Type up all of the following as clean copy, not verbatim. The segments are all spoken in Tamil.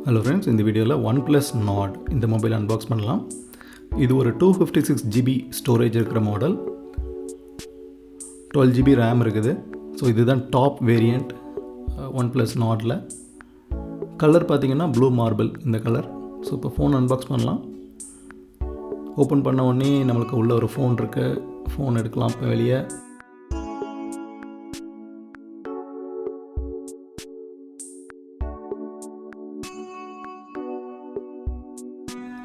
ஹலோ ஃப்ரெண்ட்ஸ், இந்த வீடியோவில் OnePlus Nord இந்த மொபைல் அன்பாக்ஸ் பண்ணலாம். இது ஒரு 256 GB ஸ்டோரேஜ் இருக்கிற மாடல், 12 GB RAM இருக்குது. ஸோ இதுதான் டாப் வேரியண்ட் OnePlus Nordல. கலர் பார்த்திங்கன்னா ப்ளூ மார்பிள் இந்த கலர். ஸோ இப்போ ஃபோன் அன்பாக்ஸ் பண்ணலாம். ஓப்பன் பண்ண உடனே நம்மளுக்கு உள்ள ஒரு ஃபோன் இருக்குது. ஃபோன் எடுக்கலாம் இப்போ வெளியே.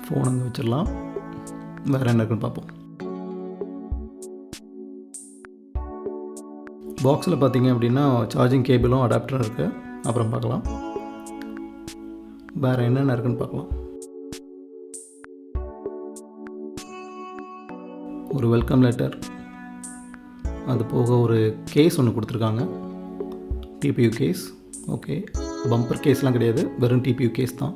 ஃபோன் அங்கே வச்சிடலாம். வேறு என்ன இருக்குன்னு பார்ப்போம். பாக்ஸில் பார்த்தீங்க அப்படின்னா சார்ஜிங் கேபிளும் அடாப்டரும் இருக்குது. அப்புறம் பார்க்கலாம் வேறு என்னென்ன இருக்குன்னு பார்க்கலாம். ஒரு வெல்கம் லெட்டர், அது போக ஒரு கேஸ் ஒன்று கொடுத்துருக்காங்க, டிபியூ கேஸ். ஓகே, பம்பர் கேஸ்லாம் கிடையாது, வெறும் டிபியூ கேஸ் தான்.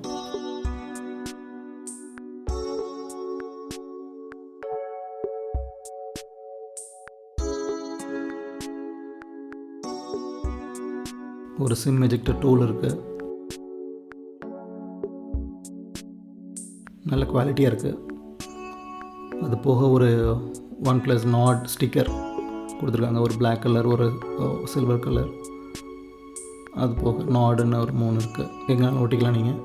ஒரு சிம் எஜெக்டர் டூல் இருக்குது, நல்ல குவாலிட்டியாக இருக்குது. அது போக ஒரு OnePlus Nord ஸ்டிக்கர் கொடுத்துருக்காங்க, ஒரு பிளாக் கலர், ஒரு சில்வர் கலர். அது போக நாடுன்னு ஒரு 3 இருக்குது, எங்கேனாலும் ஓட்டிக்கலாம் நீங்கள்.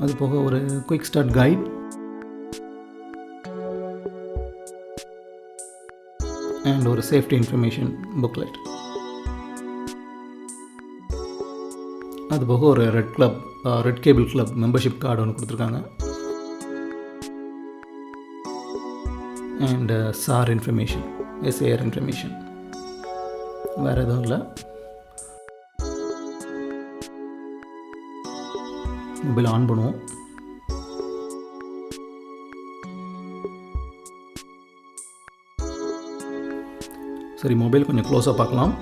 அது போக ஒரு குயிக் ஸ்டார்ட் கைட் அண்ட் ஒரு சேஃப்டி இன்ஃபர்மேஷன் புக்லெட். அது போக ஒரு red cable club membership card ஒன்று கொடுத்துருக்காங்க. And SAR information, SAR information. வேறு எதுவும் இல்லை. மொபைல் ஆன் பண்ணுவோம். சரி, மொபைல் கொஞ்சம் க்ளோஸாக பார்க்கலாம்.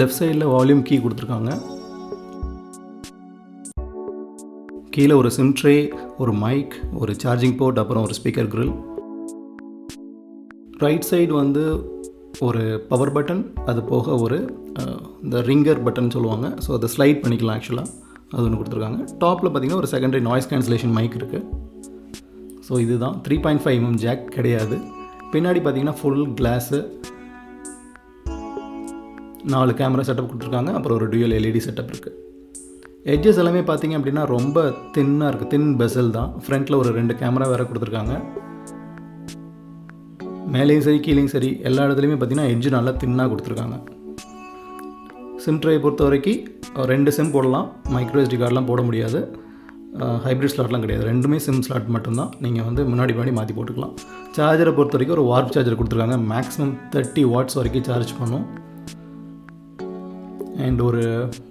லெஃப்ட் சைடில் வால்யூம் கீ கொடுத்துருக்காங்க. கீழே ஒரு சிம் ட்ரே, ஒரு மைக், ஒரு சார்ஜிங் போர்ட், அப்புறம் ஒரு ஸ்பீக்கர் கிரில். ரைட் சைடு வந்து ஒரு பவர் பட்டன், அது போக ஒரு இந்த ரிங்கர் பட்டன் சொல்லுவாங்க. ஸோ அதை ஸ்லைட் பண்ணிக்கலாம் ஆக்சுவலாக. அது ஒன்று கொடுத்துருக்காங்க. டாப்பில் பார்த்திங்கன்னா ஒரு செகண்டரி நாய்ஸ் கேன்சலேஷன் மைக் இருக்குது. ஸோ இதுதான் 3.5mm ஜாக் கிடையாது. பின்னாடி பார்த்திங்கன்னா ஃபுல் கிளாஸு, 4 கேமரா செட்டப் கொடுத்துருக்காங்க. அப்புறம் ஒரு டியூயல் LED செட்டப் இருக்குது. எட்ஜஸ் எல்லாமே பார்த்திங்க அப்படின்னா ரொம்ப தின்னாக இருக்குது, தின் பெசல் தான். ஃப்ரண்ட்டில் ஒரு 2 கேமரா வேறு கொடுத்துருக்காங்க. மேலேயும் சரி கீழேயும் சரி எல்லா இடத்துலையுமே பார்த்திங்கன்னா எட்ஜு நல்லா தின்னாக கொடுத்துருக்காங்க. சிம் ட்ரையை பொறுத்த வரைக்கும் 2 சிம் போடலாம், மைக்ரோ SD கார்டெலாம் போட முடியாது. ஹைப்ரிட் ஸ்லாட்லாம் கிடையாது, 2மே சிம் ஸ்லாட் மட்டும்தான். நீங்கள் வந்து முன்னாடி மாற்றி போட்டுக்கலாம். சார்ஜரை பொறுத்த வரைக்கும் ஒரு வார்ப் சார்ஜர் கொடுத்துருக்காங்க. மேக்ஸிமம் 30 வாட்ஸ் வரைக்கும் சார்ஜ் பண்ணும். அண்ட்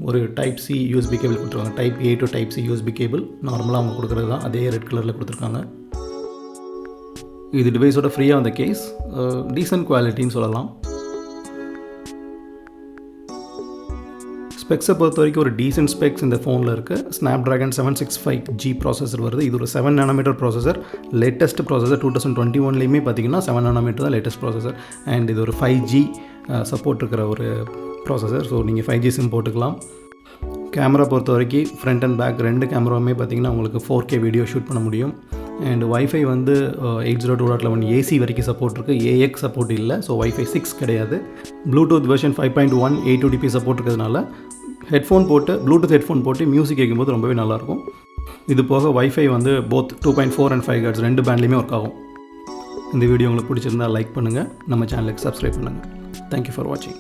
ஒரு டைப் C USB கேபிள் கொடுத்துருக்காங்க. Type A to type C USB cable நார்மலாக அவங்க கொடுக்குறது தான். அதே ரெட் கலரில் கொடுத்துருக்காங்க. இது டிவைஸோட ஃப்ரீயாக வந்த கேஸ், டீசன்ட் குவாலிட்டின்னு சொல்லலாம். ஸ்பெக்ஸை பொறுத்த வரைக்கும் ஒரு டீசென்ட் ஸ்பெக்ஸ் இந்த ஃபோனில் இருக்குது. Snapdragon 765G ப்ராசஸர் வருது. இது ஒரு 7nm ப்ராசஸர், லேட்டஸ்ட் ப்ராசஸர். 2021லேயுமே பார்த்திங்கன்னா 7nm தான் லேட்டஸ்ட் ப்ராசஸர். அண்ட் இது ஒரு 5G சப்போர்ட் இருக்கிற ஒரு ப்ராசஸர். ஸோ நீங்கள் 5G சிம் போட்டுக்கலாம். கேமரா பொறுத்த வரைக்கும் ஃப்ரண்ட் அண்ட் பேக் 2 கேமராவுமே பார்த்திங்கன்னா உங்களுக்கு 4K வீடியோ ஷூட் பண்ண முடியும். அண்ட் வைஃபை வந்து 802.11 AC வரைக்கும் சப்போர்ட் இருக்குது. AX சப்போர்ட் இல்லை. ஸோ வைஃபை 6 கிடையாது. ப்ளூடூத் வெர்ஷன் 5.1 A2DP சப்போர்ட் இருக்கிறதுனால ஹெட்ஃபோன் போட்டு ப்ளூடூத் ஹெட்ஃபோன் போட்டு மியூசிக் கேட்கும்போது ரொம்பவே நல்லாயிருக்கும். இது போக வைஃபை வந்து போத் 2.4 and 5 GHz 2 பேண்ட்லேயுமே ஒர்க் ஆகும். இந்த வீடியோ உங்களுக்கு பிடிச்சிருந்தால் லைக் பண்ணுங்கள், நம்ம சேனலுக்கு சப்ஸ்கிரைப் பண்ணுங்கள். தேங்க்யூ ஃபார் வாட்சிங்.